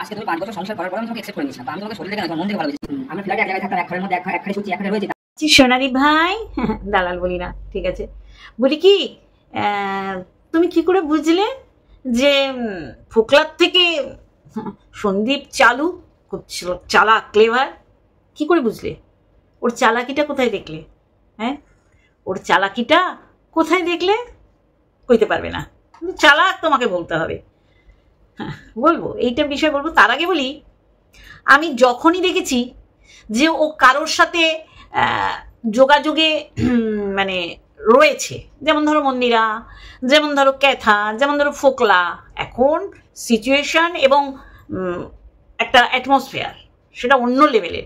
আজকে তুমি 5 বছর সংসার করার পর আমি তোমাকে অ্যাকসেপ্ট করে নিয়েছিলাম। আমি তোমাকে শরীরে দেখে না, তোমার মন থেকে ভালোবেসেছি। আমরা ফ্ল্যাটে এক জায়গায় থাকতাম, এক ঘরের মধ্যে এক খাটে শুচ্ছি, এক খাটে রয়েছি। সোনালি ভাই, দালাল বলি না, ঠিক আছে। বলি কি, তুমি কি করে বুঝলে যে ফোকলার থেকে সন্দীপ চালু, খুব চালাক, ক্লেভার? কি করে বুঝলে? ওর চালাকিটা কোথায় দেখলে? হ্যাঁ, ওর চালাকিটা কোথায় দেখলে? কইতে পারবে না, চালাক তোমাকে বলতে হবে। হ্যাঁ, বলবো, এইটা বিষয় বলবো। তার আগে বলি, আমি যখনই দেখেছি যে ও কারোর সাথে যোগাযোগে মানে রয়েছে, যেমন ধরো মন্দিরা, যেমন ধরো ক্যাথা, যেমন ধরো ফোকলা, এখন সিচুয়েশন এবং একটা অ্যাটমসফিয়ার সেটা অন্য লেভেলের।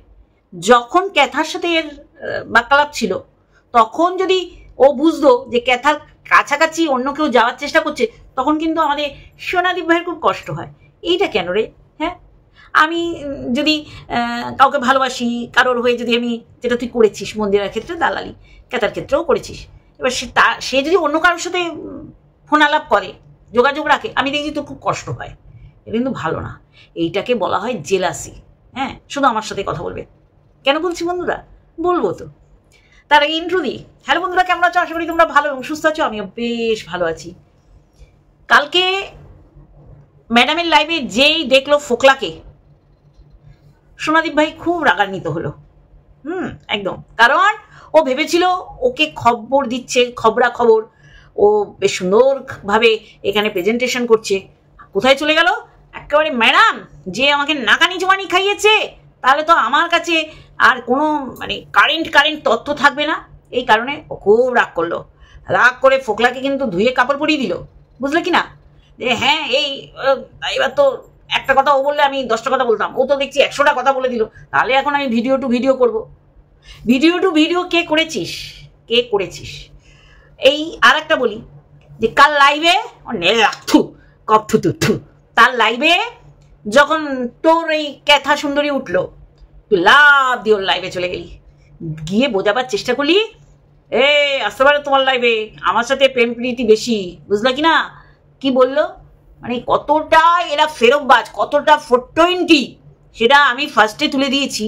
যখন ক্যাথার সাথে এর বাক্যালাপ ছিল, তখন যদি ও বুঝতো যে ক্যাথার কাছাকাছি অন্য কেউ যাওয়ার চেষ্টা করছে, তখন কিন্তু আমাদের সোনাদীপ ভাইয়ের খুব কষ্ট হয়। এইটা কেন রে? হ্যাঁ, আমি যদি কাউকে ভালোবাসি, কারোর হয়ে যদি আমি, যেটা তুই করেছিস মন্দিরের ক্ষেত্রে, দালালি ক্যাথার ক্ষেত্রেও করেছিস, এবার সে যদি অন্য কারোর সাথে ফোন আলাপ করে, যোগাযোগ রাখে, আমি দেখছি তোর খুব কষ্ট হয়। এটা কিন্তু ভালো না। এইটাকে বলা হয় জেলাসি। হ্যাঁ, শুধু আমার সাথে কথা বলবে। কেন বলছি বন্ধুরা? বলবো তো। তার আগে ইন্ট্রো দিই। হ্যালো বন্ধুরা, কেমন আছো? আশা করি তোমরা ভালো এবং সুস্থ আছো। আমিও বেশ ভালো আছি। কালকে ম্যাডামের লাইভে যেই দেখলো ফোকলাকে, সোনাদীপ ভাই খুব রাগান্বিত হলো। একদম। কারণ ও ভেবেছিল ওকে খবর দিচ্ছে, খবরা খবর, ও বেশ সুন্দরভাবে এখানে প্রেজেন্টেশন করছে। কোথায় চলে গেল? একেবারে ম্যাডাম যে আমাকে নাকানি জোয়ানি খাইয়েছে, তাহলে তো আমার কাছে আর কোনো মানে কারেন্ট তথ্য থাকবে না। এই কারণে ও খুব রাগ করলো। রাগ করে ফোকলাকে কিন্তু ধুয়ে কাপড় পরিয়ে দিল। বুঝলে কি না? যে হ্যাঁ, এবার তো একটা কথা ও বললে আমি 10টা কথা বলতাম, ও তো দেখছি 100টা কথা বলে দিল। তাহলে এখন আমি ভিডিও টু ভিডিও করবো। ভিডিও টু ভিডিও কে করেছিস? এই আর একটা বলি যে কাল লাইভে তার লাইভে যখন তোর এই ক্যাথা সুন্দরী উঠলো, তুই লাভ দিয়ে ওর লাইভে চলে গেলি, গিয়ে বোঝাবার চেষ্টা করলি, আসতে পারে তোমার লাইভে আমার সাথে প্রেম প্রীতি বেশি। বুঝলা কি না? কি বললো? মানে কতটা এরা ফেরতবাজ, কতটা 420, সেটা আমি ফার্স্টে তুলে দিয়েছি।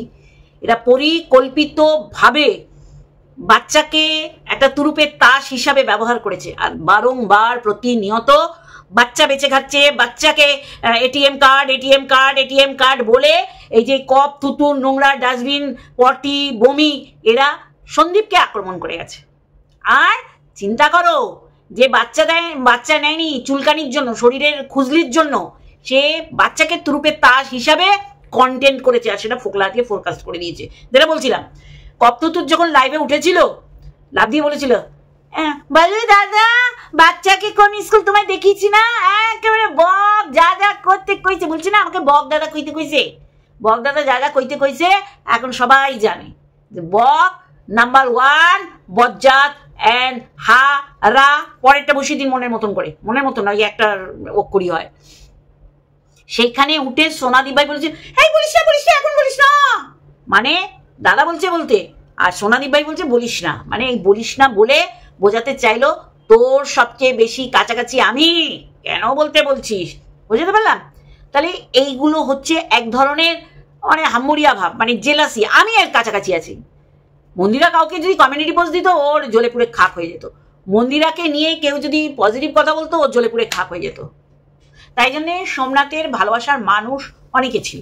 এরা পরিকল্পিতভাবে বাচ্চাকে একটা তুরুপের তাস হিসাবে ব্যবহার করেছে, আর বারংবার প্রতিনিয়ত বাচ্চা বেঁচে খাচ্ছে। বাচ্চাকে এটিএম কার্ড বলে এই যে কপ, থুতু, নোংরা, ডাস্টবিন, পটি, বমি, এরা সন্দীপকে আক্রমণ করে গেছে। আর চিন্তা করো, যে বাচ্চা নেয়নি চুলকানির জন্য, শরীরের খুজলির জন্য, সে বাচ্চাকে তুরুপের তাস হিসাবে কন্টেন্ট করেছে, আর সেটা ফোকলাকে ফোরকাস্ট করে দিয়েছে। যেটা বলছিলাম, কপতুতুর যখন লাইভে উঠেছিল, লাভ দিয়ে বলেছিল, বলো দাদা বাচ্চাকে কোন স্কুল তোমায় দেখিয়েছি না, একেবারে বক যা করতে কইছে। বলছি না, আমাকে বক দাদা কইতে কইছে, বক দাদা যা কইতে কইছে। এখন সবাই জানে যে বক নাম্বার 1 বজ্জাত এন্ড হারা। পরেরটা বসিয়ে দিন মনের মতন করে, মনের মতন না, একটা অক্ষরই হয়। সেইখানে উঠে সোনাদীপ ভাই বলেছে, বলিস না এখন বলিস না, মানে দাদা বলতে, আর সোনাদীপ ভাই বলছে বলিস না, মানে এই বলিস না বলে বোঝাতে চাইলো তোর সবচেয়ে বেশি কাছাকাছি আমি, কেন বলতে বলছিস। বুঝতে পারলাম? তাহলে এইগুলো হচ্ছে এক ধরনের মানে হাম্মুরিয়া ভাব, মানে জেলাসি। আমি এর কাছাকাছি আছি। মন্দিরা কাউকে যদি কমিউনিটি পোস্ট দিত, ওর জ্বলে পুড়ে খাক হয়ে যেত। মন্দিরাকে নিয়ে কেউ যদি পজিটিভ কথা বলতো, ওর জ্বলে পুড়ে খাক হয়ে যেত। তাই জন্যে সোমনাথের ভালোবাসার মানুষ অনেকে ছিল,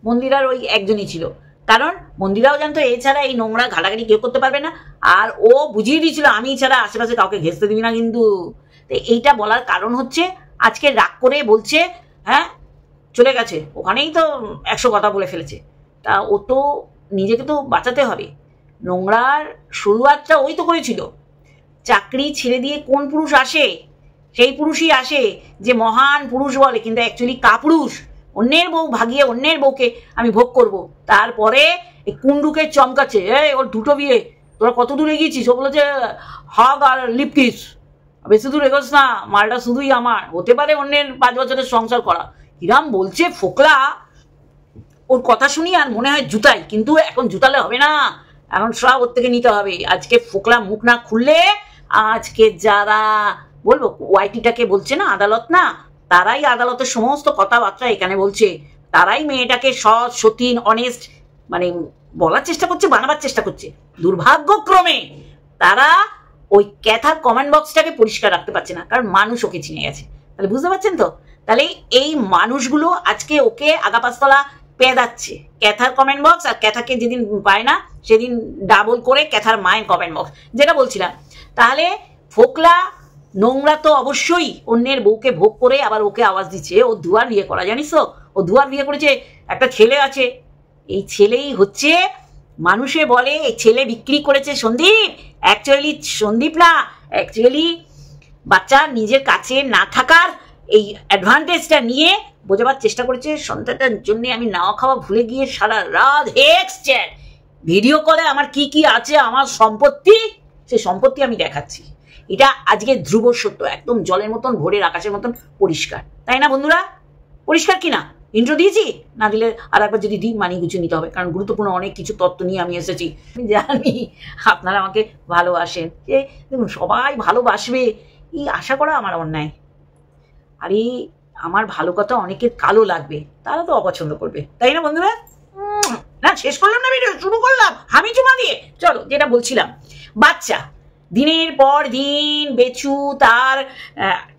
মন্দিরার ওই একজনই ছিল। কারণ মন্দিরাও জানতো এছাড়া এই নোংরা ঘাটাঘাটি কেউ করতে পারবে না, আর ও বুঝিয়ে দিয়েছিল আমি ছাড়া আশেপাশে কাউকে ঘেঁচতে দিবি না কিন্তু। তো এইটা বলার কারণ হচ্ছে, আজকে রাগ করে বলছে, চলে গেছে, ওখানেই তো 100 কথা বলে ফেলেছে। তা ও তো নিজেকে তো বাঁচাতে হবে। নোংরার শুরুয়াতটা ওই তো করেছিল। চাকরি ছেড়ে দিয়ে কোন পুরুষ আসে? সেই পুরুষই আসে যে মহান পুরুষ বলে, কিন্তু অ্যাকচুয়ালি কাপুরুষ। অন্যের বউ ভাগিয়ে অন্যের বউকে আমি ভোগ করব। তারপরে এই কুন্ডুকে চমকাচ্ছে, ওর 2টো বিয়ে, তোরা কত দূর এগিয়েছিস? ও বলেছে হাগ আর লিপকিস, বেশি দূর এগোস না, মালটা শুধুই আমার। হতে পারে অন্যের 5 বছরের সংসার করা। কিরাম বলছে ফোকলা, ওর কথা শুনি আর মনে হয় জুতাই, কিন্তু এখন জুতালে হবে না, এখন সব ওর থেকে নিতে হবে। আজকে ফোকলা মুখ না খুললে, আজকে যারা বলবো ওয়াইটিটাকে বলছে না, আদালত না, তারাই আদালতের সমস্ত কথাবার্তা এখানে বলছে। তারাই মেয়েটাকে সৎ সতীন অনেস্ট মানে বলার চেষ্টা করছে, বানাবার চেষ্টা করছে। দুর্ভাগ্যক্রমে তারা ওই ক্যাথার কমেন্ট বক্সটাকে পরিষ্কার রাখতে পারছে না, কারণ মানুষ ওকে চিনে গেছে। তাহলে বুঝতে পারছেন তো? তাহলে এই মানুষগুলো আজকে ওকে আগাপাস্তলা পেদাচ্ছে। ক্যাথার কমেন্ট বক্স, আর ক্যাথাকে যেদিন পায় না সেদিন ডাবল করে ক্যাথার মায়ের কমেন্ট বক্স, যেটা বলছিলাম। তাহলে ফোকলা নোংরা তো অবশ্যই, অন্যের বউকে ভোগ করে আবার ওকে আওয়াজ দিচ্ছে। ও দুয়ার বিয়ে করা, জানিস তো? ও দুয়ার বিয়ে করেছে, একটা ছেলে আছে। এই ছেলেই হচ্ছে মানুষে বলে এই ছেলে বিক্রি করেছে সন্দীপ। অ্যাকচুয়ালি সন্দীপ না, অ্যাকচুয়ালি বাচ্চা নিজের কাছে না থাকার এই অ্যাডভান্টেজটা নিয়ে বোঝাবার চেষ্টা করেছে। সন্তানটার জন্য আমি নাওয়া খাওয়া ভুলে গিয়ে সারা রাত হেক্স চ্যাট ভিডিও কলে আমার কি কি আছে, আমার সম্পত্তি, সেই সম্পত্তি আমি দেখাচ্ছি। এটা আজকে ধ্রুব সত্য, একদম জলের মতন, ভোরের আকাশের মতন পরিষ্কার, তাই না বন্ধুরা? পরিষ্কার কিনা? ইন্ট্রো দিয়েছি? না দিলে আর একবার যদি দিই মানিয়ে গুছিয়ে নিতে হবে, কারণ গুরুত্বপূর্ণ অনেক কিছু তত্ত্ব নিয়ে আমি এসেছি। আমি জানি আপনারা আমাকে ভালোবাসেন, যে দেখুন সবাই ভালোবাসবে এই আশা করা আমার অন্যায়। আরে আমার ভালো কথা অনেকের কালো লাগবে, তারা তো অপছন্দ করবে, তাই না বন্ধুরা? না শেষ করলাম না ভিডিও, শুরু করলাম হামি চুমা দিয়ে। চলো, যেটা বলছিলাম, বাচ্চা দিনের পর দিন বেচু তার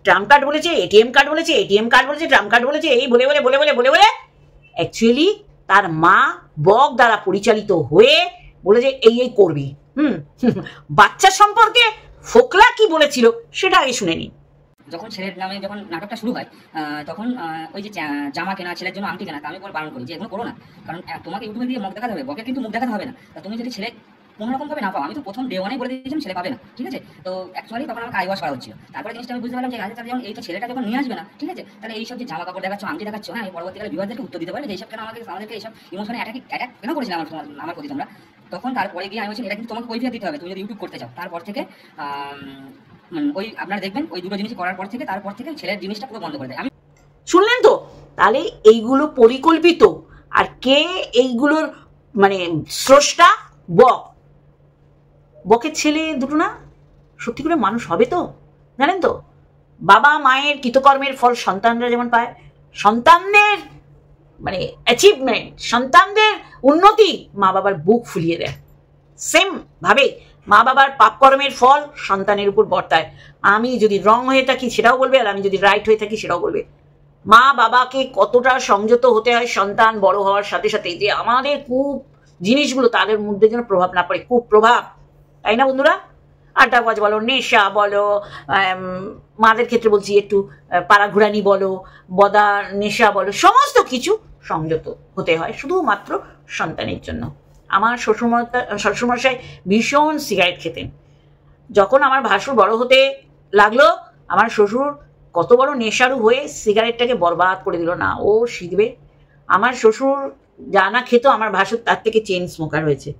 ট্রাম্প কার্ড বলেছে, এটিএম কার্ড বলেছে, এটিএম কার্ড বলেছে, ট্রাম্প কার্ড বলেছে, এই বলে বলে বলে বলে বলে বলে অ্যাকচুয়ালি তার মা বক দ্বারা পরিচালিত হয়ে বলেছে এই এই করবি। বাচ্চা সম্পর্কে ফোকলা কি বলেছিল সেটা আগে শুনে নি। যখন ছেলের নামে যখন নাটকটা শুরু হয় তখন ওই যে জামা কেনা, ছেলের জন্য আংটি কেনা, তা আমি বারণ করি যে এগুলো করো না, কারণ তোমাকে ইউটিউবে দিয়ে মুখ দেখাতে হবে, বকে কিন্তু মুখ দেখাতে হবে না। তা তুমি যদি ছেলে কোনো রকম ভাবে না পাও, আমি তো প্রথম ডে ওয়ানেই বলে দিয়েছিলাম ছেলে পাবে না, ঠিক আছে? তো অ্যাকচুয়ালি তখন আমাকে আইওয়াশ করা হচ্ছিল। তারপরে জিনিসটা আমি বুঝতে পারলাম যে তাহলে যখন এই তো ছেলেটা যখন নিয়ে আসবে না, ঠিক আছে, তাহলে এইসব যে জামা কাপড় দেখাচ্ছ, আংটি দেখাচ্ছ, হ্যাঁ, পরবর্তীকালে বিবাদদেরকে উত্তর দিতে পারবে যে এইসব কেন আমাদেরকে এইসব ইমোশনে অ্যাটাক কেন করেছিল আমার প্রতি তোমরা। তখন তারপরে গিয়ে আমি বলছি এটা কিন্তু তোমাকে কৈফিয়ত দিতে হবে তুমি যদি ইউটিউব করতে চাও। তারপর থেকে ওই আপনারা দেখবেন ওই দুটো জিনিস করার পর থেকে তারপর থেকে ছেলের জিনিসটা পুরো বন্ধ করে দেয়। আমি শুনলেন তো? তাহলে এইগুলো পরিকল্পিত, আর কে এইগুলোর মানে স্রষ্টা? বক। বকের ছেলে দুটো না সত্যি করে মানুষ হবে তো, জানেন তো? বাবা মায়ের কৃতকর্মের ফল সন্তানরা যেমন পায়, সন্তানদের মানে অ্যাচিভমেন্ট, সন্তানদের উন্নতি মা বাবার বুক ফুলিয়ে দেয়। সেম ভাবে মা বাবার পাপকর্মের ফল সন্তানের উপর বর্তায়। আমি যদি রং হয়ে থাকি সেটাও বলবে, আর আমি যদি রাইট হয়ে থাকি সেটাও বলবে। মা বাবাকে কতটা সংযত হতে হয় সন্তান বড় হওয়ার সাথে সাথে, যে আমাদের খুব জিনিসগুলো তাদের মধ্যে যেন প্রভাব না পড়ে, খুব প্রভাব, তাই না বন্ধুরা? আড্ডাবাজ বলো, নেশা বলো, মাদের ক্ষেত্রে বলছি একটু পাড়াঘুরানি বলো, বদা নেশা বলো, সমস্ত কিছু সংযত হতে হয় শুধুমাত্র সন্তানের জন্য। আমার শ্বশুরমশাই ভীষণ সিগারেট খেতেন। যখন আমার ভাসুর বড় হতে লাগলো, আমার শ্বশুর কত বড় নেশারু হয়ে সিগারেটটাকে বরবাদ করে দিল। না ও শিখবে। আমার শ্বশুর যা না খেত আমার ভাসুর তার থেকে চেইন স্মোকার হয়েছে,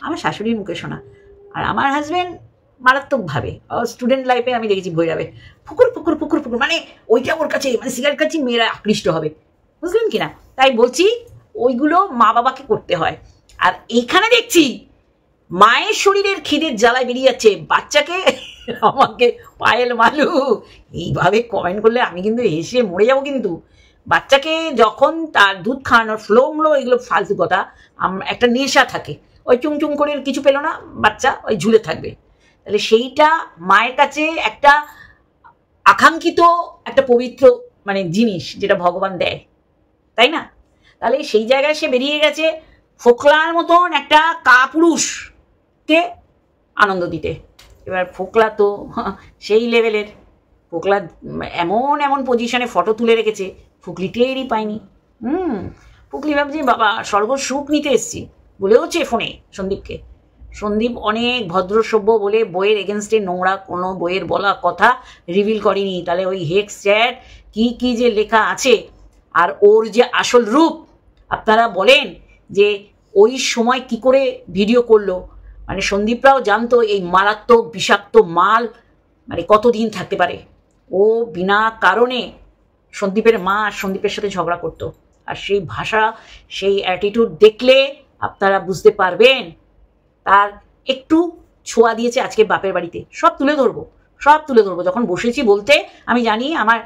আমার শাশুড়ির মুখে শোনা। আর আমার হাজবেন্ড মারাত্মকভাবে স্টুডেন্ট লাইফে আমি দেখেছি ভৈরবে ফুকুর ফুকুর ফুকুর ফুকুর, মানে ওইটা ওর কাছে, মানে সিগারেট কাছে মেয়েরা আকৃষ্ট হবে, বুঝলেন কিনা? তাই বলছি ওইগুলো মা বাবাকে করতে হয়। আর এইখানে দেখছি মায়ের শরীরের খিদের জ্বালায় বেরিয়ে যাচ্ছে, বাচ্চাকে আমাকে পায়েল মালু এইভাবে কমেন্ট করলে আমি কিন্তু হেসে মরে যাবো। কিন্তু বাচ্চাকে যখন তার দুধ খাওয়ানোর ফ্লো এগুলো ফালতু কথা, একটা নেশা থাকে, ওই চুমচুম করে কিছু পেলো না বাচ্চা ওই ঝুলে থাকবে। তাহলে সেইটা মায়ের কাছে একটা আকাঙ্ক্ষিত একটা পবিত্র মানে জিনিস যেটা ভগবান দেয়, তাই না? তাহলে সেই জায়গায় সে বেরিয়ে গেছে ফোকলার মতন একটা কাপুরুষকে আনন্দ দিতে। এবার ফোকলা তো সেই লেভেলের, ফোকলা এমন এমন পজিশনে ফটো তুলে রেখেছে ফুকলি টেরই পায়নি। ফুকলি ভাবছি বাবা স্বর্গ সুখ নিতে এসছি, বলেওছে ফোনে সন্দীপকে। সন্দীপ অনেক ভদ্র সভ্য বলে বইয়ের এগেনস্টে নোংরা কোনো বইয়ের বলা কথা রিভিল করেনি। তাহলে ওই হেক্স চ্যাট কি কি যে লেখা আছে, আর ওর যে আসল রূপ আপনারা বলেন যে ওই সময় কি করে ভিডিও করলো, মানে সন্দীপরাও জানতো এই মারাত্মক বিষাক্ত মাল মানে কতদিন থাকতে পারে। ও বিনা কারণে সন্দীপের মা সন্দীপের সাথে ঝগড়া করতো, আর সেই ভাষা সেই অ্যাটিটিউড দেখলে আপনারা বুঝতে পারবেন তার একটু ছোঁয়া দিয়েছে আজকে বাপের বাড়িতে। সব তুলে ধরবো, সব তুলে ধরবো। যখন বসেছি বলতে আমি জানি আমার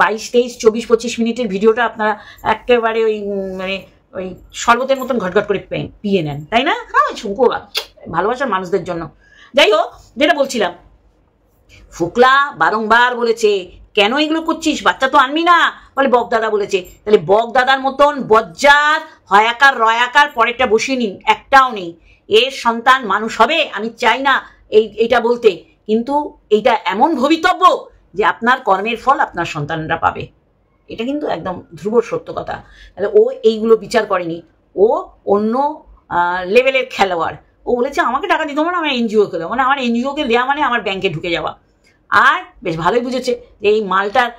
22, 23, 24, 25 মিনিটের ভিডিওটা আপনারা একেবারে ওই মানে ওই শরবতের মতন ঘটঘট করে পিয়ে নেন, তাই না? হ্যাঁ, শুনকো ভালোবাসার মানুষদের জন্য। যাই হোক, যেটা বলছিলাম, ফোকলা বারংবার বলেছে কেন এগুলো করছিস, বাচ্চা তো আনবি না, বলে বকদাদা বলেছে। তাহলে বকদাদার মতন বজ্জাত হয়াকার রয়াকার পরেরটা বসিয়ে নিন, একটাও নেই। এর সন্তান মানুষ হবে, আমি চাই না এইটা বলতে, কিন্তু এইটা এমন ভবিতব্য যে আপনার কর্মের ফল আপনার সন্তানরা পাবে। এটা কিন্তু একদম ধ্রুব সত্য কথা। তাহলে ও এইগুলো বিচার করেনি, ও অন্য লেভেলের খেলোয়াড়। ও বলেছে আমাকে টাকা দিতে হবে না, আমার এনজিওকে দেওয়া, মানে আমার এনজিওকে দেওয়া মানে আমার ব্যাংকে ঢুকে যাওয়া। আর বেশ ভালোই বুঝেছে যে এই মালটার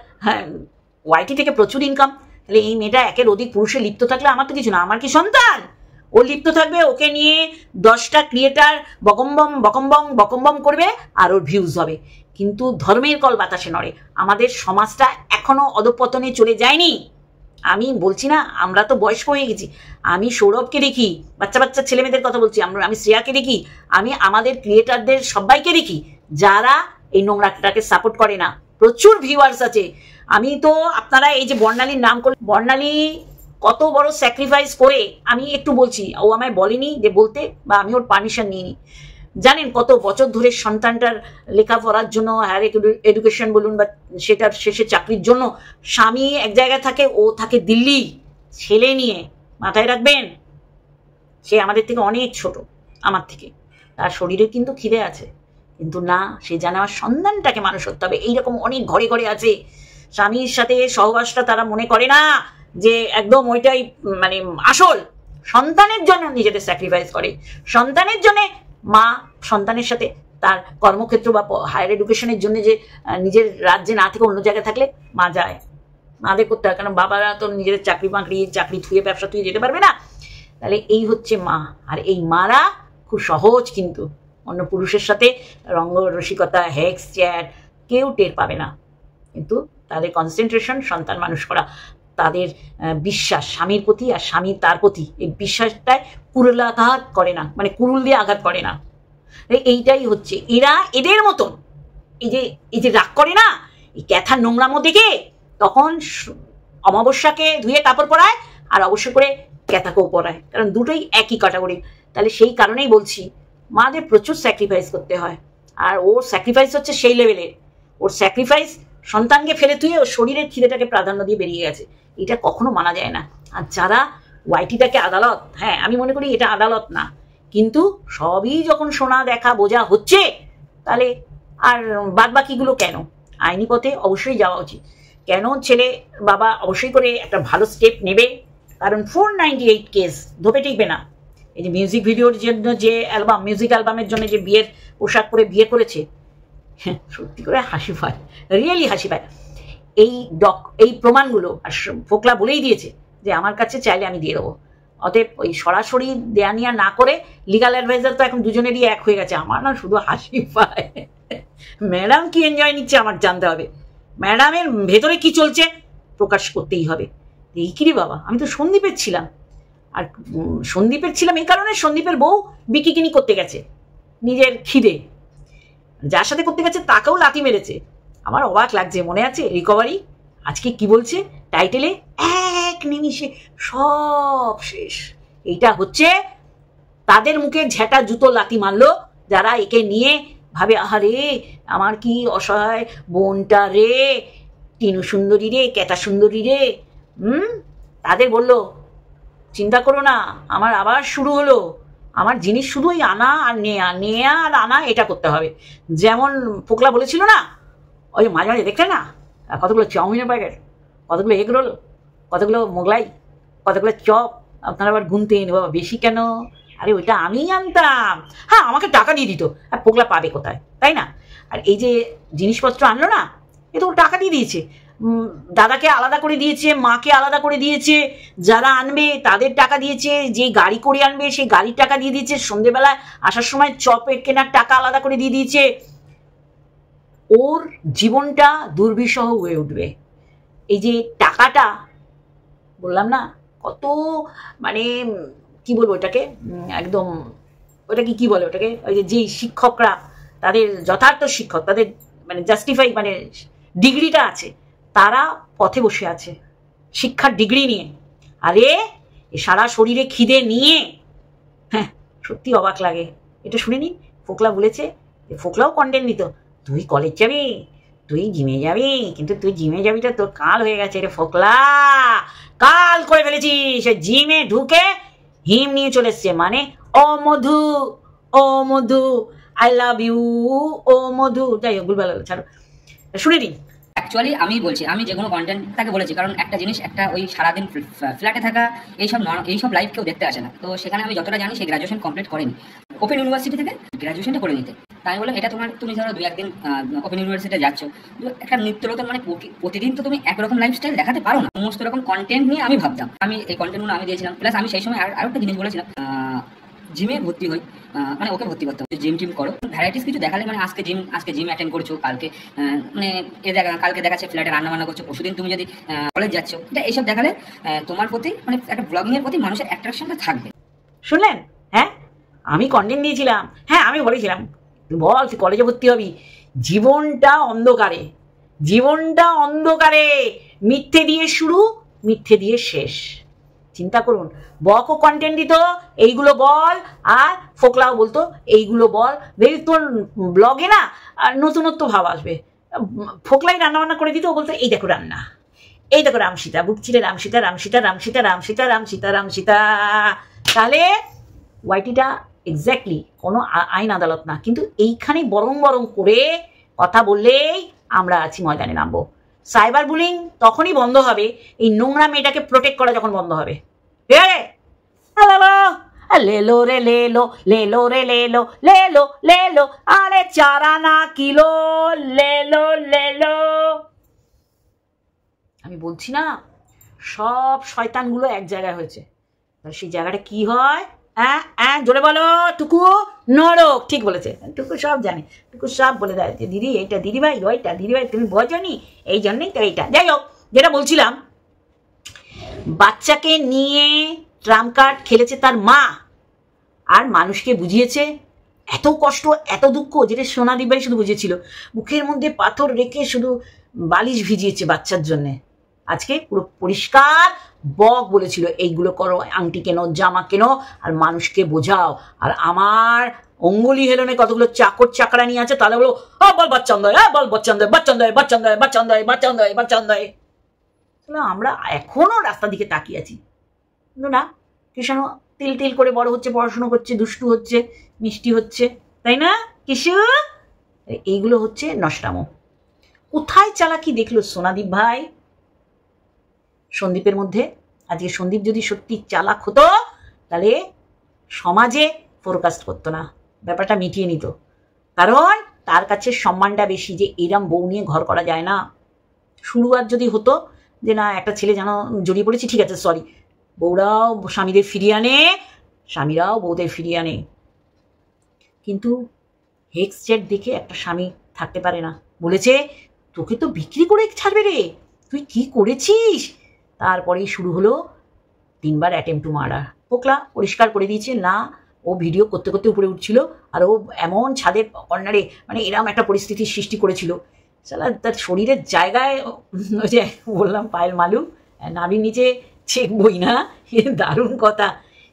ওয়াইটি থেকে প্রচুর ইনকাম। তাহলে এই মেয়েটা একের অধিক পুরুষে লিপ্ত থাকলে আমার তো কিছু না, আমার কি সন্তান? ও লিপ্ত থাকবে, ওকে নিয়ে 10টা ক্রিয়েটার বকম্বম করবে আর ওর ভিউজ হবে। কিন্তু ধর্মের কল বাতাসে নড়ে। আমাদের সমাজটা এখনো অধঃপতনে চলে যায়নি। আমি বলছি না, আমরা তো বয়স্ক হয়ে গেছি। আমি সৌরভকে দেখি, বাচ্চা ছেলেমেয়েদের কথা বলছি, আমি শ্রেয়াকে দেখি, আমি আমাদের ক্রিয়েটারদের সবাইকে দেখি যারা এই নোংরাটাকে সাপোর্ট করে না। প্রচুর ভিউয়ার্স আছে। আমি তো আপনারা এই যে বর্ণালীর নাম করে, বর্ণালী কত বড় স্যাক্রিফাইস করে, আমি একটু বলছি, ও আমায় বলেনি যে বলতে, বা আমি ওর পারমিশন নিইনি। জানেন কত বছর ধরে সন্তানটার লেখাপড়ার জন্য, হায়ার এডুকেশন বলুন বা সেটার শেষে চাকরির জন্য, স্বামী এক জায়গায় থাকে, ও থাকে দিল্লি ছেলে নিয়ে। মাথায় রাখবেন, সে আমাদের থেকে অনেক ছোট, আমার থেকে। তার শরীরে কিন্তু খিদে আছে, কিন্তু না, সে জানে আমার সন্তানটাকে মানুষ করতে হবে। এইরকম অনেক ঘরে ঘরে আছে। স্বামীর সাথে সহবাসটা তারা মনে করে না যে একদম ওইটাই মানে আসল। সন্তানের জন্য নিজেদের স্যাক্রিফাইস করে। সন্তানের জন্য মা সন্তানের সাথে তার কর্মক্ষেত্র বা হায়ার এডুকেশনের জন্য যে নিজের রাজ্যে না থেকে অন্য জায়গায় থাকলে মা যায়, মাদের করতে হয়, কারণ বাবারা তো নিজেদের চাকরি থুয়ে ব্যবসা থুয়ে যেতে পারবে না। তাহলে এই হচ্ছে মা। আর এই মারা খুব সহজ, কিন্তু অন্য পুরুষের সাথে রঙ্গ রসিকতা, হেক্স, চ্যাট কেউ টের পাবে না। কিন্তু তাদের কনসেন্ট্রেশন সন্তান মানুষ করা, তাদের বিশ্বাস স্বামীর প্রতি আর স্বামী তার প্রতি, এই বিশ্বাসটায় কুরুলাঘাত করে না, মানে কুরুল দিয়ে আঘাত করে না। এইটাই হচ্ছে এরা, এদের মতন এই যে রাগ করে না, এই ক্যাথার নোংরামো দেখে, তখন অমাবস্যাকে ধুয়ে কাপড় পরায় আর অবশ্য করে ক্যাথাকেও পরায়, কারণ দুটোই একই ক্যাটাগরি। তাহলে সেই কারণেই বলছি মাদের প্রচুর স্যাক্রিফাইস করতে হয়। আর ওর স্যাক্রিফাইস হচ্ছে সেই লেভেলের, ওর স্যাক্রিফাইস সন্তানকে ফেলে তুই ওর শরীরের খিদেটাকে প্রাধান্য দিয়ে বেরিয়ে গেছে। এটা কখনো মানা যায় না। আর যারা ওয়াইটিটাকে আদালত, হ্যাঁ আমি মনে করি এটা আদালত না, কিন্তু সবই যখন শোনা দেখা বোঝা হচ্ছে, তাহলে আর বাদ বাকিগুলো কেন? আইনি পথে অবশ্যই যাওয়া উচিত। কেন ছেলে বাবা অবশ্যই করে একটা ভালো স্টেপ নেবে, কারণ 498 কেস ধোপে টিকবে না। এই যে মিউজিক ভিডিওর জন্য যে মিউজিক অ্যালবামের জন্য যে বিয়ের পোশাক পরে বিয়ে করেছে, সত্যি করে হাসি পায়, রিয়েলি হাসি পায়। এই প্রমাণগুলো আর ফোকলা বলেই দিয়েছে যে আমার কাছে চাইলে আমি দিয়ে দেবো। অতএব ওই সরাসরি দেয়া নিয়া না করে লিগাল অ্যাডভাইজার তো এখন দুজনেরই এক হয়ে গেছে। আমার না শুধু হাসি পায়। ম্যাডাম কি এনজয় নিচ্ছে আমার জানতে হবে, ম্যাডামের ভেতরে কি চলছে প্রকাশ করতেই হবে। এই কিরে বাবা, আমি তো সন্দীপের ছিলাম, আর সন্দীপের ছিলাম এই কারণে সন্দীপের বউ বিকিকিনি করতে গেছে নিজের খিদে, যার সাথে করতে গেছে তাকেও লাথি মেরেছে। আমার অবাক লাগছে, মনে আছে রিকভারি আজকে কি বলছে টাইটেলে, এক নিমিষে সব শেষ। এইটা হচ্ছে তাদের মুখে ঝেঁটা জুতো লাথি মারলো যারা একে নিয়ে ভাবে আহারে আমার কি অসহায় বোনটা রে, টিনু সুন্দরী রে, ক্যাটা সুন্দরী রে। তাদের বলল চিন্তা করো না, আমার আবার শুরু হলো, আমার জিনিস শুধুই আনা আর নেয়া আর আনা, এটা করতে হবে। যেমন ফোকলা বলেছিল না, ওই মাঝে মাঝে দেখতে না কতগুলো চাউমিনের প্যাকেট, কতগুলো এগ রোল, কতগুলো মোগলাই, কতগুলো চপ, আপনারা আবার গুনতেন বাবা বেশি কেন, আরে ওইটা আমিই আনতাম, হ্যাঁ আমাকে টাকা দিয়ে দিত, আর ফোকলা পাবে কোথায়, তাই না? আর এই যে জিনিসপত্র আনলো না, এ তো টাকা দিয়ে দিয়েছে, দাদাকে আলাদা করে দিয়েছে, মাকে আলাদা করে দিয়েছে, যারা আনবে তাদের টাকা দিয়েছে, যে গাড়ি করে আনবে সেই গাড়ির টাকা দিয়ে দিয়েছে, সন্ধেবেলায় আসার সময় চপের কেনার টাকা আলাদা করে দিয়ে দিয়েছে। ওর জীবনটা দুর্বিষহ হয়ে উঠবে। এই যে টাকাটা বললাম না, কত মানে কি বলবো ওটাকে, একদম ওটাকে কি বলে ওটাকে, ওই যে যেই শিক্ষকরা তাদের যথার্থ শিক্ষক, তাদের মানে জাস্টিফাই মানে ডিগ্রিটা আছে, তারা পথে বসে আছে শিক্ষার ডিগ্রি নিয়ে। আরে এ সারা শরীরে খিদে নিয়ে, হ্যাঁ সত্যি অবাক লাগে। এটা শুনে নিন, ফোকলা বলেছে, ফোকলাও কন্টেন্ট দিত, তুই কলেজ যাবি, তুই জিমে যাবি, কিন্তু তুই জিমে যাবিটা তোর কাল হয়ে গেছে রে ফোকলা, কাল করে ফেলেছিস। সে জিমে ঢুকে হিম নিয়ে চলে এসছে, মানে ও মধু, ও মধু, আই লাভ ইউ, ও মধু। যাই হোক ভুলভাল ছাড়ো, শুনে নিন। অ্যাকচুয়ালি আমি বলছি, আমি যে কোনো কন্টেন্ট তাকে বলেছি, কারণ একটা জিনিস, একটা ওই সারাদিন ফ্ল্যাটে থাকা এইসব লাইভ কেউ দেখতে আসে না। তো সেখানে আমি যতটা জানি সে গ্রাজুয়েশন কমপ্লিট করেনি, ওপেন ইউনিভার্সিটি থেকে গ্রাজুয়েশনটা করে নিতে। তাই আমি বললাম এটা তুমি ধরো 2-1 দিন ওপেন ইউনিভার্সিটিতে যাচ্ছ, একটা নিত্য নতুন মানে প্রতিদিন তো তুমি একরকম লাইফস্টাইল দেখাতে পারো না। সমস্ত রকম কন্টেন্ট নিয়ে আমি ভাবতাম, আমি এই কন্টেন্টগুলো আমি দিয়েছিলাম। প্লাস আমি সেই সময় আরও একটা জিনিস বলেছিলাম, জিমে ভর্তি হই, মানে ওকে ভর্তি করতে হবে, জিম টিম করো, ভ্যারাইটিস কিছু দেখালে, মানে আজকে জিম অ্যাটেন্ড করছো, কালকে মানে কালকে দেখাচ্ছে ফ্ল্যাটে রান্না বান্না করছো, পরশুদিন তুমি যদি কলেজ যাচ্ছ, এটা এইসব দেখালে তোমার প্রতি মানে একটা ব্লগিংয়ের প্রতি মানুষের অ্যাট্রাকশনটা থাকবে। শুনলেন? হ্যাঁ আমি কন্টেন্ট দিয়েছিলাম, হ্যাঁ আমি বলেছিলাম তুই বল তুই কলেজে ভর্তি হবি, জীবনটা অন্ধকারে, জীবনটা অন্ধকারে, মিথ্যে দিয়ে শুরু, মিথ্যে দিয়ে শেষ। চিন্তা করুন, বকও কন্টেন্ট দিত এইগুলো বল, আর ফোকলাও বলতো এইগুলো বল, দেখবি তোর ব্লগে না আর নতুনত্ব ভাব আসবে। ফোকলাই রান্না বান্না করে দিত, ও বলতো এই দেখো রান্না, এই দেখো রামসীতা, বুক চিরে রামসীতা, রামসীতা, রামসীতা, রামসীতা, রামসীতা, রামসীতা। তাহলে ওয়াইটিটা এক্স্যাক্টলি কোনো আইন আদালত না, কিন্তু এইখানে বরং বরং করে কথা বললেই আমরা আছি ময়দানে নামবো। সাইবার বুলিং তখনই বন্ধ হবে, এই নোংরা মেয়েটাকে প্রোটেক্ট করা যখন বন্ধ হবে। লেলো রে লেলো, লেলো রে লেলো, লেলো লেলো, আরে 4 আনা কিলো, লেলো লেলো। আমি বলছি না সব শয়তানগুলো এক জায়গায় হয়েছে, সেই জায়গাটা কি হয়? জোরে বলো। টুকু নরক, ঠিক বলেছে, টুকু সব জানে, টুকু সব বলে দেয় যে দিদি এইটা, দিদি ভাই ওইটা, দিদি ভাই তুমি বোঝনি, এই জন্যই তো এইটা। যাই হোক, যেটা বলছিলাম, বাচ্চাকে নিয়ে ট্রাম্প কার্ড খেলেছে তার মা, আর মানুষকে বুঝিয়েছে এত কষ্ট এত দুঃখ, যেটা সোনাদীপ ভাই শুধু বুঝেছিল, মুখের মধ্যে পাথর রেখে শুধু বালিশ ভিজিয়েছে বাচ্চার জন্যে। আজকে পুরো পরিষ্কার বক বলেছিল এইগুলো করো, আংটি কেনো, জামা কেনো, আর মানুষকে বোঝাও। আর আমার অঙ্গুলি হেলনে কতগুলো চাকর চাকরানি আছে, তাহলে বলো বল বাচ্চান দেয়, বল বাচ্চান দেয়, বাচ্চান দেয়, বাচ্চান দেয়, বাচ্চান দেয়, বাচ্চান দেয়, বাচ্চান দেয়। আমরা এখনো রাস্তার দিকে তাকিয়ে আছি, কিন্তু না, কৃষ্ণ তিল তিল করে বড় হচ্ছে, পড়াশুনো করছে, দুষ্টু হচ্ছে, মিষ্টি হচ্ছে, তাই না কিশু? এইগুলো হচ্ছে নষ্টামো। কোথায় চালাকি দেখলো সোনাদীপ ভাই সন্দীপের মধ্যে? আজকে সন্দীপ যদি সত্যি চালাক হতো তাহলে সমাজে ফোরকাস্ট করতো না, ব্যাপারটা মিটিয়ে নিত, কারণ তার কাছে সম্মানটা বেশি, যে এরম বউ নিয়ে ঘর করা যায় না। শুরু আর যদি হতো যে না একটা ছেলে যেন জড়িয়ে পড়েছি, ঠিক আছে সরি, বউরাও স্বামীদের ফিরিয়ে আনে, স্বামীরাও বউদের ফিরিয়ে আনে, কিন্তু হেক্স চ্যাট দেখে একটা স্বামী থাকতে পারে না। বলেছে তোকে তো বিক্রি করে ছাড়বে রে, তুই কি করেছিস? তারপরেই শুরু হলো 3 বার অ্যাটেম্প টু মার্ডার। পোকলা পরিষ্কার করে দিয়েছে, না ও ভিডিও করতে করতে উপরে উঠছিল, আর ও এমন ছাদের কর্নারে মানে এরম একটা পরিস্থিতির সৃষ্টি করেছিল, সালা তার শরীরের জায়গায়, ওই যে বললাম পায়েল মালু, নাভির নিচে চেক বই না, এ দারুণ কথা,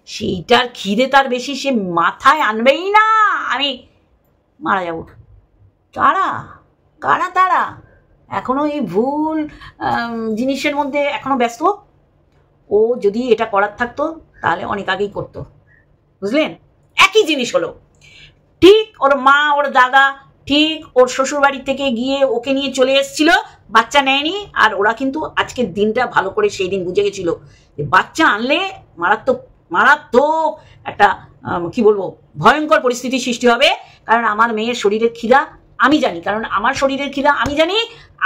সেইটার খিদে তার বেশি, সে মাথায় আনবেই না আমি মারা যাব। কারা কারা তারা এখনো এই ভুল জিনিসের মধ্যে এখনো ব্যস্ত। ও যদি এটা করার থাকতো তাহলে অনেক আগেই করতো, বুঝলেন? একই জিনিস হলো, ঠিক ওর মা ওর দাদা ঠিক ওর শ্বশুর বাড়ি থেকে গিয়ে ওকে নিয়ে চলে এসেছিল, বাচ্চা নেয়নি, আর ওরা কিন্তু আজকের দিনটা ভালো করে সেই দিন বুঝে গেছিল যে বাচ্চা আনলে মারাত্মক মারাত্মক একটা কি বলবো ভয়ঙ্কর পরিস্থিতি সৃষ্টি হবে। কারণ আমার মেয়ের শরীরের খিদা আমি জানি, কারণ আমার শরীরের খিদা আমি জানি,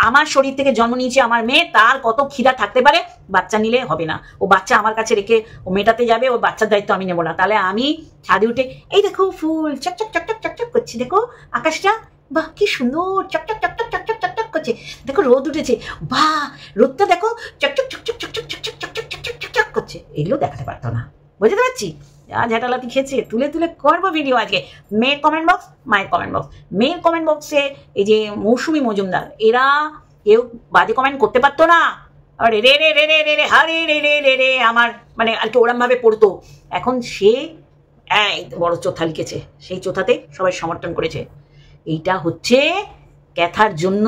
আমার শরীর থেকে জন্ম নিয়েছে আমার মেয়ে, তার কত খিদা থাকতে পারে, বাচ্চা নিলে হবে না। ও বাচ্চা আমার কাছে রেখে ও মেটাতে যাবে, ও বাচ্চার দায়িত্ব আমি নেবো না। তাহলে আমি ছাদে উঠে এই দেখো ফুল চকচক চকচক চকচক করছে, দেখো আকাশটা বাহ কি সুন্দর চকচক চকচক চকচক চকচক করছে, দেখো রোদ উঠেছে, বাহ রোদটা দেখো চকচক চকচক চকচক চকচক চকচক চকচক চকচক করছে, এগুলো দেখাতে পারতো না, বুঝতে পারছি? যা ঝাঁটালাতি খেয়েছে তুলে তুলে করবো ভিডিও আজকে। মেয়ের কমেন্ট বক্স, মায়ের কমেন্ট বক্স। মেয়ের কমেন্ট বক্সে এই যে মৌসুমী মজুমদার, এরা কেউ বাজে কমেন্ট করতে পারতো না। আর রে রে রে রে রে রে হারে রে রে রে রে আমার মানে আর কি ওরম ভাবে পড়তো। এখন সে বড় চোথা লিখেছে, সেই চোথাতে সবাই সমর্থন করেছে। এইটা হচ্ছে ক্যাথার জন্য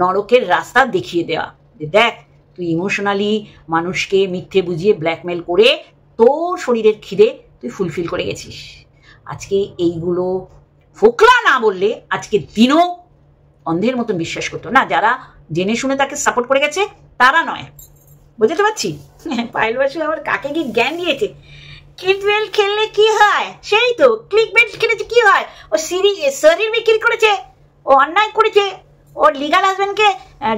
নরকের রাস্তা দেখিয়ে দেওয়া, যে দেখ তুই ইমোশনালি মানুষকে মিথ্যে বুঝিয়ে ব্ল্যাকমেল করে তোর শরীরের খিদে তুই ফুলফিল করে গেছিস। আজকে এইগুলো ফোকলা না বললে আজকে দিনও অন্ধের মতন বিশ্বাস করতো না। যারা জেনে শুনে তাকে সাপোর্ট করে গেছে তারা নয়, বুঝতে পারছি। পায়েল বাসু আবার কাকে কি জ্ঞান দিয়েছে, ক্লিকবেট খেললে কি হয়, সেই তো ক্লিকবেট খেলেছে কি হয়, ও শরীর বিক্রি করেছে, ও অন্যায় করেছে, ওর লিগাল হাজবেন্ডকে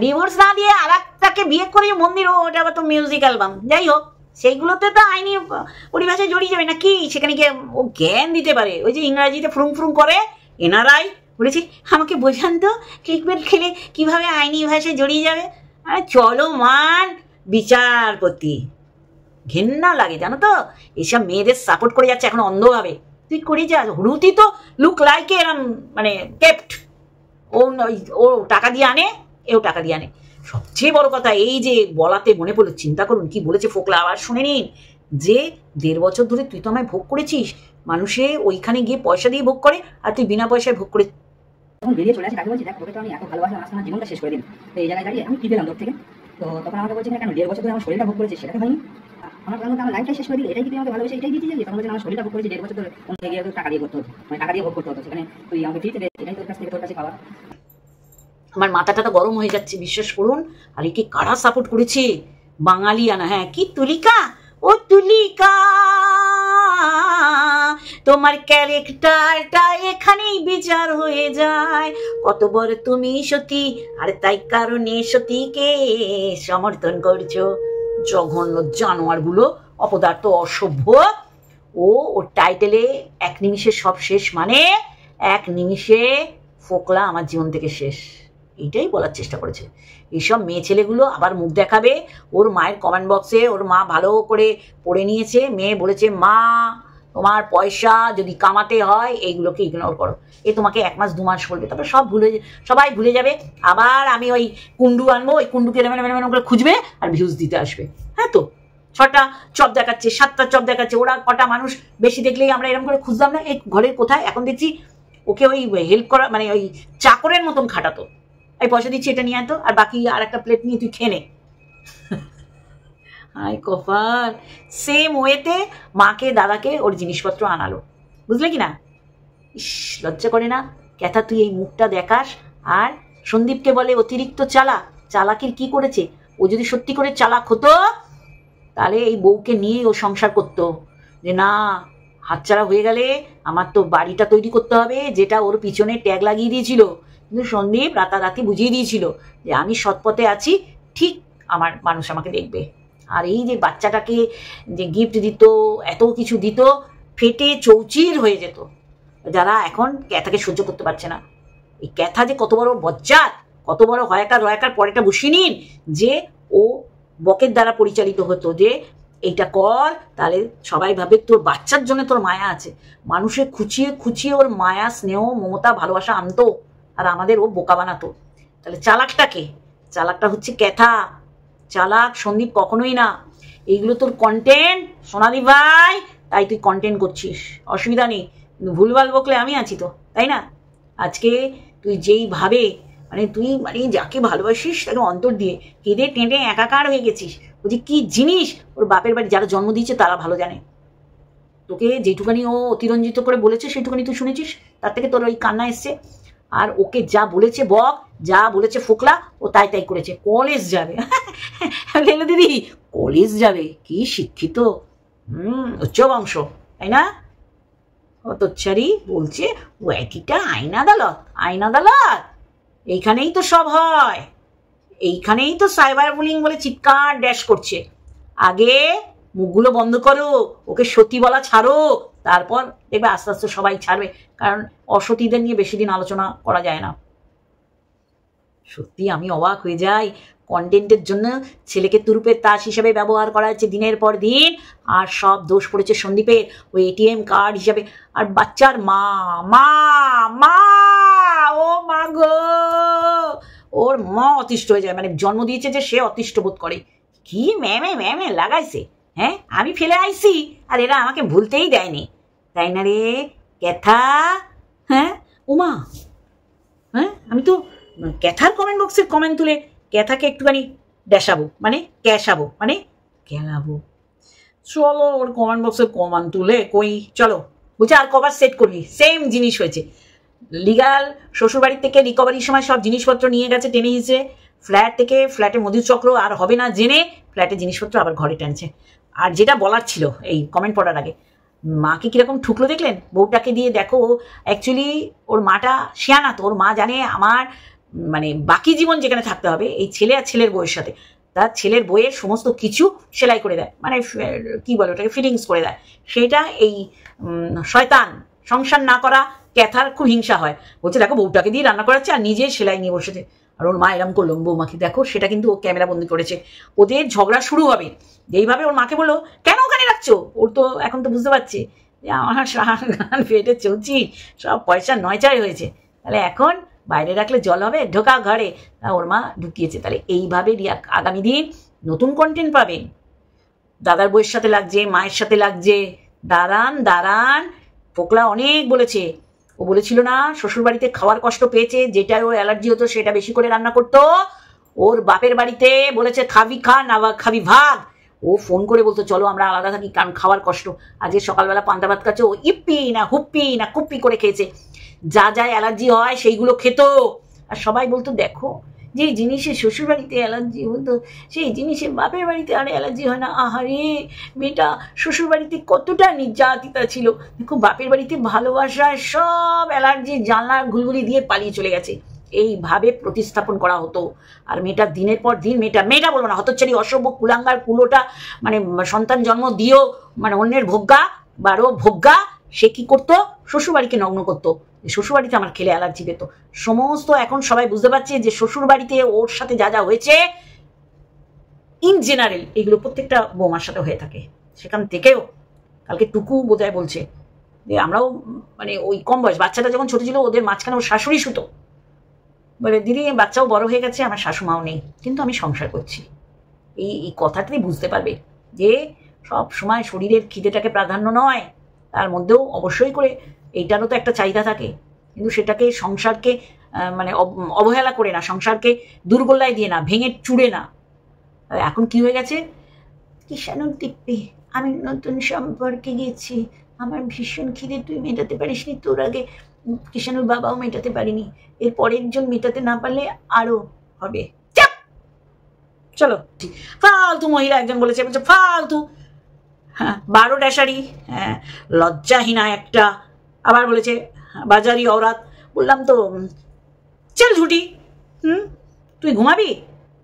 ডিভোর্স না দিয়ে আর একটাকে বিয়ে করে মন্দির, ওটা আবার তো মিউজিক অ্যালবাম, যাই হোক সেইগুলোতে তো আইনি পরিভাষায় জড়িয়ে যাবে নাকি, সেখানে গিয়ে ও জ্ঞান দিতে পারে। ওই যে ইংরাজিতে ফ্রুং ফ্রুং করে, এনারাই বলেছে আমাকে বোঝান তো ক্লিকবেট খেলে কিভাবে আইনি ভাষায় জড়িয়ে যাবে। আরে চলো মান বিচারপতি, ঘেন্না লাগে জানো তো এইসব মেয়েদের সাপোর্ট করে যাচ্ছে এখন অন্ধভাবে। তুই করে যা, রুতি তো লুক লাইক এরম মানে কেপ্ট, ও টাকা দিয়ে আনে, এও টাকা দিয়ে আনে। সবচেয়ে বড় কথা এই যে বলাতে মনে পড়লো, চিন্তা করুন কি বলেছে ফোকলা, আবার শুনে নিন, যে 1.5 বছর ধরে তুই তো আমায় ভোগ করেছিস, মানুষে ওইখানে গিয়ে পয়সা দিয়ে ভোগ করে আর তুই বিনা পয়সায় ভোগ করে। তখন বেরিয়ে চলে আসে, তাকে বলছি দেখ তোকে তো আমি এত ভালোবাসলাম, আজকে আমার জীবনটা শেষ করে দিন, তো এই জায়গায় দাঁড়িয়ে আমি কি পেলাম তোর থেকে? তো তখন আমাকে বলছে কেন 1.5 বছর ধরে আমার শরীরটা ভোগ করেছে সেটাকে হয়নি, আমার লাইফটা শেষ করে দিল, এটাই কি তুই আমাকে ভালোবেসে এটাই দিতে যাবি? তখন বলছে আমার শরীরটা ভোগ করেছে 1.5 বছর ধরে, অন্য গিয়ে টাকা দিয়ে করতে হতো, মানে টাকা দিয়ে ভোগ করতে হতো, সেখানে তুই আমাকে ফ্রিতে দে, এটাই তোর কাছ থেকে তোর কাছে পাওয়া। আমার মাথাটা তো গরম হয়ে যাচ্ছে বিশ্বাস করুন। আর একে কারা সাপোর্ট করেছে, বাঙালি আনা, হ্যাঁ কি তুলিকা, ও তুলিকা তোমার ক্যারেক্টারটা এখানেই বিচার হয়ে যায়, কত বড় তুমি সতী, আর তাই কারণে সতীকে সমর্থন করছো। জঘন্য জানোয়ারগুলো, অপদার্থ, অসভ্য। ওর টাইটেলে 1 নিমিষে সব শেষ, মানে 1 নিমিষে ফোকলা আমার জীবন থেকে শেষ, এইটাই বলার চেষ্টা করেছে। এইসব মেয়ে ছেলেগুলো আবার মুখ দেখাবে। ওর মায়ের কমেন্ট বক্সে ওর মা ভালো করে পড়ে নিয়েছে, মেয়ে বলেছে মা তোমার পয়সা যদি কামাতে হয় এইগুলোকে ইগনোর করো, এ তোমাকে 1 মাস 2 মাস বলবে, তারপর সবাই ভুলে যাবে। আবার আমি ওই কুন্ডু আনবো, ওই কুন্ডুকে এরম করে খুঁজবে আর ভিউজ দিতে আসবে। হ্যাঁ তো 6টা চপ দেখাচ্ছে, 7টা চপ দেখাচ্ছে, ওরা কটা মানুষ বেশি দেখলেই আমরা এরকম করে খুঁজতাম না, এই ঘরের কোথায়। এখন দেখছি ওকে ওই হেল্প করা মানে ওই চাকরের মতন খাটাতো, এই পয়সা দিচ্ছি এটা নিয়ে আনতো, আর বাকি আর একটা প্লেট নিয়ে তুই খেয়ে নে। হায় কপাল, সেম ওয়েতে মাকে দাদাকে ওর জিনিসপত্র আনালো, বুঝলে কি না? ইস, লজ্জা করে না? ক্যাথা তুই এই মুখটা দেখাস আর সন্দীপকে বলে অতিরিক্ত চালাক। চালাকের কি করেছে? ও যদি সত্যি করে চালাক হতো তাহলে এই বউকে নিয়ে ও সংসার করতো, যে না হাতছাড়া হয়ে গেলে আমার তো বাড়িটা তৈরি করতে হবে, যেটা ওর পিছনে ট্যাগ লাগিয়ে দিয়েছিল। কিন্তু সন্দীপ রাতারাতি বুঝিয়ে দিয়েছিল যে আমি সৎপথে আছি, ঠিক আমার মানুষ আমাকে দেখবে। আর এই যে বাচ্চাটাকে যে গিফট দিত, এত কিছু দিত, ফেটে চৌচির হয়ে যেত। যারা এখন ক্যাথাকে সহ্য করতে পারছে না, এই ক্যাথা যে কত বড় বজ্জাত, কত বড় হয়াকার পরেটা বসিয়ে নিন, যে ও বকের দ্বারা পরিচালিত হতো, যে এইটা কর তাহলে সবাই ভাবে তোর বাচ্চার জন্য তোর মায়া আছে। মানুষে খুঁচিয়ে খুঁচিয়ে ওর মায়া, স্নেহ, মমতা, ভালোবাসা আনতো, আর আমাদের ও বোকা বানাতো। তাহলে চালাকটাকে, চালাকটা হচ্ছে ক্যাথা, চালাক সন্দীপ কখনোই না। এইগুলো তোর কন্টেন্ট সোনালি ভাই, তাই তুই কন্টেন্ট করছিস, অসুবিধা নেই, কিন্তু ভুলভাল বকলে আমি আছি তো, তাই না? আজকে তুই যেইভাবে মানে তুই মানে যাকে ভালোবাসিস তাকে অন্তর দিয়ে কেঁদে টেঁটে একাকার হয়ে গেছিস। ও যে কি জিনিস, ওর বাপের বাড়ি যারা জন্ম দিয়েছে তারা ভালো জানে। তোকে যেটুকানি ও অতিরঞ্জিত করে বলেছে সেটুকানি তুই শুনেছিস, তার থেকে তোর ওই কান্না এসছে। আর ওকে যা বলেছে বক, যা বলেছে ফোকলা, ও তাই তাই করেছে। কলেজ যাবে লেলো দিদি, কলেজ যাবে, কি শিক্ষিত, উচ্চ বংশ, তাই না? অতচ্ছারি বলছে ও একইটা আইন আদালত, আইন আদালত এইখানেই তো সব হয়, এইখানেই তো সাইবার বুলিং বলে চিৎকার ড্যাশ করছে। আগে মুখগুলো বন্ধ করো, ওকে সত্যি বলা ছাড়ো, তারপর দেখবে আস্তে আস্তে সবাই ছাড়বে। কারণ অসতীদের নিয়ে বেশি দিন আলোচনা করা যায় না। সত্যি আমি অবাক হয়ে যাই, কন্টেন্টের জন্য ছেলেকে তুরুপের তাস হিসাবে ব্যবহার করা হচ্ছে দিনের পর দিন, আর সব দোষ পড়েছে সন্দীপের ওই এটিএম কার্ড হিসাবে। আর বাচ্চার মা মা মা ও মা গো, ওর মা অতিষ্ঠ হয়ে যায়, মানে জন্ম দিয়েছে যে সে অতিষ্ঠ বোধ করে। কি ম্যামে ম্যামে লাগাইছে, হ্যাঁ আমি ফেলে আইছি আর এরা আমাকে ভুলতেই দেয়নি, তাই না রে ক্যাথা? হ্যাঁ উমা, হ্যাঁ আমি তো ক্যাথার কমেন্ট বক্সের কমেন্ট তুলে ক্যাথাকে একটুখানি ড্যাসাবো, মানে ক্যাশাবো, মানে খেলাবো। চলো ওর কমেন্ট বক্সের কমেন্ট তুলে কই চলো, বুঝছে আর কভার সেট করবি। সেম জিনিস হয়েছে, লিগাল শ্বশুরবাড়ির থেকে রিকভারির সময় সব জিনিসপত্র নিয়ে গেছে টেনে হিসেবে, ফ্ল্যাট থেকে ফ্ল্যাটের মধুচক্র আর হবে না জেনে ফ্ল্যাটের জিনিসপত্র আবার ঘরে টানছে। আর যেটা বলার ছিল এই কমেন্ট পড়ার আগে, মাকে কিরকম ঠুকলো দেখলেন? বউটাকে দিয়ে দেখো, অ্যাকচুয়ালি ওর মাটা শিয়ানা তো, ওর মা জানে আমার মানে বাকি জীবন যেখানে থাকতে হবে এই ছেলে আর ছেলের বউয়ের সাথে, তার ছেলের বইয়ের সমস্ত কিছু সেলাই করে দেয়, মানে কি বলে ওটাকে ফিটিংস করে দেয়। সেটা এই শয়তান সংসার না করা ক্যাথার খুব হিংসা হয়, বলছে দেখো বউটাকে দিয়ে রান্না করাচ্ছে আর নিজে সেলাই নিয়ে বসেছে। আর ওর মা এরম করলো বৌমাকে, দেখো সেটা কিন্তু ও ক্যামেরা বন্দি করেছে। ওদের ঝগড়া শুরু হবে যেইভাবে ওর মাকে বললো কেন ওখানে রাখছো, ওর তো এখন তো বুঝতে পারছে যে আমার গান ফেটে চলছি, সব পয়সা নয়চাই হয়েছে, তাহলে এখন বাইরে রাখলে জল হবে, ঢোকা ঘরে, ওর মা ঢুকিয়েছে। তাহলে এইভাবে আগামী দিন নতুন কন্টেন্ট পাবেন। দাদার বউয়ের সাথে লাগছে, মায়ের সাথে লাগছে, দাঁড়ান দাঁড়ান। ফোকলা অনেক বলেছে, ও বলেছিল না শ্বশুরবাড়িতে খাওয়ার কষ্ট পেয়েছে, যেটা ওর অ্যালার্জি হতো সেটা বেশি করে রান্না করতো। ওর বাপের বাড়িতে বলেছে খাবি খা না খাবি ভাগ, ও ফোন করে বলতো চলো আমরা আলাদা থাকি কারণ খাওয়ার কষ্ট। আজকে সকালবেলা পান্তা ভাত খাচ্ছে, ও ইপ্পি না হুপ্পি না কুপ্পি করে খেয়েছে, যা যা অ্যালার্জি হয় সেইগুলো খেত। আর সবাই বলতো দেখো যে জিনিসে শ্বশুরবাড়িতে অ্যালার্জি হতো সেই জিনিসে বাপের বাড়িতে আর অ্যালার্জি হয় না। আহারে মেয়েটা শ্বশুরবাড়িতে কতটা নির্যাতিতা ছিল, দেখো বাপের বাড়িতে ভালোবাসায় সব অ্যালার্জি জানলা ঘুলঘুলি দিয়ে পালিয়ে চলে গেছে। এইভাবে প্রতিস্থাপন করা হতো। আর মেয়েটা দিনের পর দিন মেয়েটা বলবো না, হতচ্ছাড়ি অসভ্য কুলাঙ্গার কুলোটা, মানে সন্তান জন্ম দিয়েও মানে অন্যের ভোগ্যা বারো ভোগ্যা, সে কি করতো শ্বশুরবাড়িকে নগ্ন করতো, শ্বশুরবাড়িতে আমার খেলে অ্যালার্জি পেত সমস্ত। এখন সবাই বুঝতে পারছে যে শ্বশুরবাড়িতে ওর সাথে যা যা হয়েছে ইন জেনারেল এগুলো প্রত্যেকটা বৌমার সাথে হয়ে থাকে। সেখান থেকেও কালকে টুকু বোধহয় বলছে যে আমরাও মানে ওই কম বয়স বাচ্চাটা যখন ছোট ছিল ওদের মাঝখানে ওর শাশুড়ি শুতো, বলে দিদি বাচ্চাও বড় হয়ে গেছে, আমার শাশুমাও নেই, কিন্তু আমি সংসার করছি। এই কথাটাই বুঝতে পারবে যে সব সময় শরীরের খিদেটাকে প্রাধান্য নয়, তার মধ্যেও অবশ্যই করে এইটারও তো একটা চাহিদা থাকে, কিন্তু সেটাকে সংসারকে মানে অবহেলা করে না, সংসারকে দুর্বলতায় দিয়ে না, ভেঙে চুড়ে না। এখন কি হয়ে গেছে, কিষাণুর টিপ্পি আমি নতুন সম্পর্কে গেছি, আমার ভীষণ খিদে, তুই মেটাতে পারিসনি, তোর আগে কিষাণুর বাবাও মেটাতে পারিনি, এর পরের জন মেটাতে না পারলে আরো হবে। চলো ফালতু মহিলা একজন বলেছে, ফালতু, হ্যাঁ 12 ড্যাশারি, হ্যাঁ লজ্জাহীনা একটা। আবার বলেছে বাজারি औरत, বললাম তো চল ঝুটি, তুই ঘুমাবি,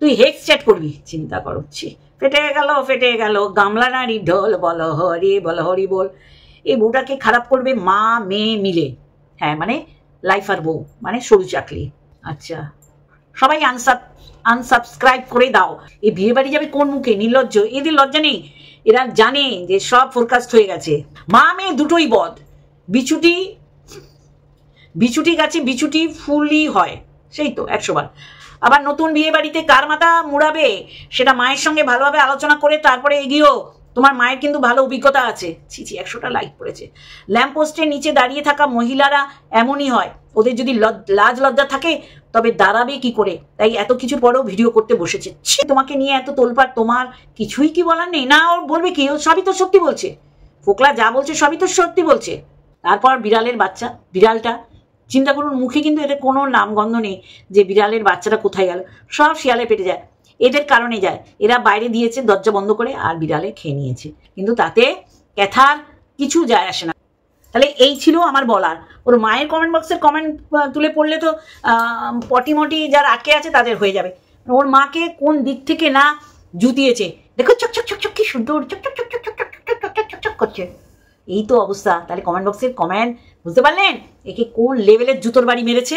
তুই হেক্স চ্যাট করবি, চিন্তা করছি। ফেটে গেল গামলা নারী ঢোল, বলো হরি বল। এই বউটাকে খারাপ করবে মা মেয়ে মিলে, হ্যাঁ মানে লাইফার বউ মানে সরু চাকলি। আচ্ছা সবাই আনসাবস্ক্রাইব করে দাও। এই বিয়ে বাড়ি যাবে কোন মুখে, নির্লজ্জ, এদের লজ্জা নেই, এরা জানে যে সব ফোরকাস্ট হয়ে গেছে। মা মেয়ে দুটোই বদ, বিছুটি গাছে বিছুটি ফুলই হয়, সেই তো 100 বার। আবার নতুন বিয়ে বাড়িতে কার মাথা মুড়াবে সেটা মায়ের সঙ্গে ভালোভাবে আলোচনা করে তারপরে এগিয়েও, তোমার মায়ের কিন্তু ভালো অভিজ্ঞতা আছে। ছি 100টা লাইক পড়েছে। ল্যাম্পপোস্টের নিচে দাঁড়িয়ে থাকা মহিলারা এমনই হয়, ওদের যদি লাজ লজ্জা থাকে তবে দাঁড়াবে কি করে, তাই এত কিছু পরেও ভিডিও করতে বসেছে। তোমাকে নিয়ে এত তোলপাড়, তোমার কিছুই কি বলার নেই না? ওর বলবে কি, ও সবই তো সত্যি বলছে, ফোকলা যা বলছে সবই তো সত্যি বলছে। তারপর বিড়ালের বাচ্চা, বিড়ালটা চিন্তা করুন, মুখে কিন্তু এদের কোনো নামগন্ধ নেই যে বিড়ালের বাচ্চাটা কোথায় গেল, সব শিয়ালে পেটে যায়, এদের কারণে যায়। এরা বাইরে দিয়েছে দরজা বন্ধ করে আর বিড়ালে খেয়ে নিয়েছে, কিন্তু তাতে ক্যাথার কিছু যায় আসে না। তাহলে এই ছিল আমার বলার। ওর মায়ের কমেন্ট বক্সের কমেন্ট তুলে পড়লে তো পটিমটি যারা আটকে আছে তাদের হয়ে যাবে। ওর মাকে কোন দিক থেকে না জুতিয়েছে, দেখো চক কি সুন্দর চক করছে, এই তো অবস্থা। তাহলে কমেন্ট বক্সের কমেন্ট বুঝতে পারলেন একে কোন লেভেলের জুতোর বাড়ি মেরেছে।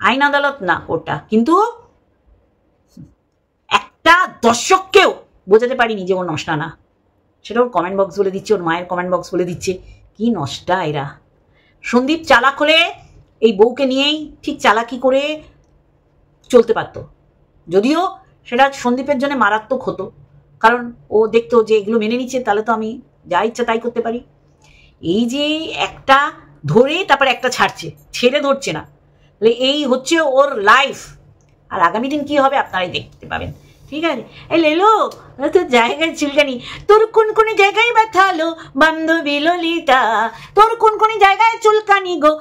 আইন আদালত না ওটা, কিন্তু একটা দর্শককেও বোঝাতে পারিনি যে ওর নষ্টা না। সেটা ওর কমেন্ট বক্স বলে দিচ্ছে, ওর মায়ের কমেন্ট বক্স বলে দিচ্ছে। কি নষ্টা এরা। সন্দীপ চালাক হলে এই বউকে নিয়েই ঠিক চালাকি করে চলতে পারতো, যদিও সেটা সন্দীপের জন্য মারাত্মক হতো, কারণ ও দেখতো যে এগুলো মেনে নিচ্ছে, তাহলে তো আমি যা ইচ্ছা তাই করতে পারি। এই যে একটা ধরে তারপরে একটা ছাড়ছে, ছেড়ে ধরছে না, তাহলে এই হচ্ছে ওর লাইফ। আর আগামী দিন কি হবে আপনারাই দেখতে পাবেন, ঠিক আছে? এই লেলো তোর জায়গায় চুলকানি, তোর কোন কোন জায়গায় ব্যথালো বান্ধবী ললিতা, তোর কোন কোন জায়গায় চুলকানি গো,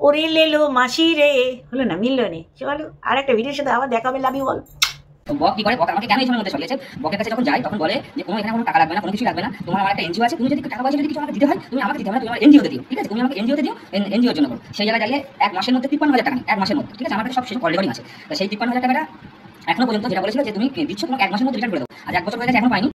ওরে লেলো মাসি রে। হলো না, মিললো নে। চলো আর একটা ভিডিওর সাথে আবার দেখা হবে। Love you all. তো বক কি করে, বক আমাকে কেন এই সময়ের মধ্যে সরিয়েছে? বকের কাছে যখন যাই তখন বলে যে কোনো এখানে কোনো টাকা লাগবে না, কোনো কিছু লাগবে না, তোমার আমার একটা এনজিও আছে, তুমি যদি টাকা পয়সা যদি কিছু আমাকে দিতে হয় তুমি আমাকে দিতে হবে না, তুমি আমার এনজিওতে দিও, ঠিক আছে? তুমি আমাকে এনজিওতে দিও, এনজিওর জন্য করো। সেই জায়গায় দাঁড়িয়ে 1 মাসের মধ্যে 53,000 টাকা নেই, 1 মাসের মধ্যে, ঠিক আছে? আমার কাছে সব শেষ কল রেকর্ডিং আছে। তো সেই 53,000 টাকাটা এখনো পর্যন্ত যেটা বলেছিল যে তুমি দিচ্ছ তোমাকে 1 মাসের মধ্যে রিটার্ন করে দেবো, আজ 1 বছর হয়ে গেছে এখনো পাইনি।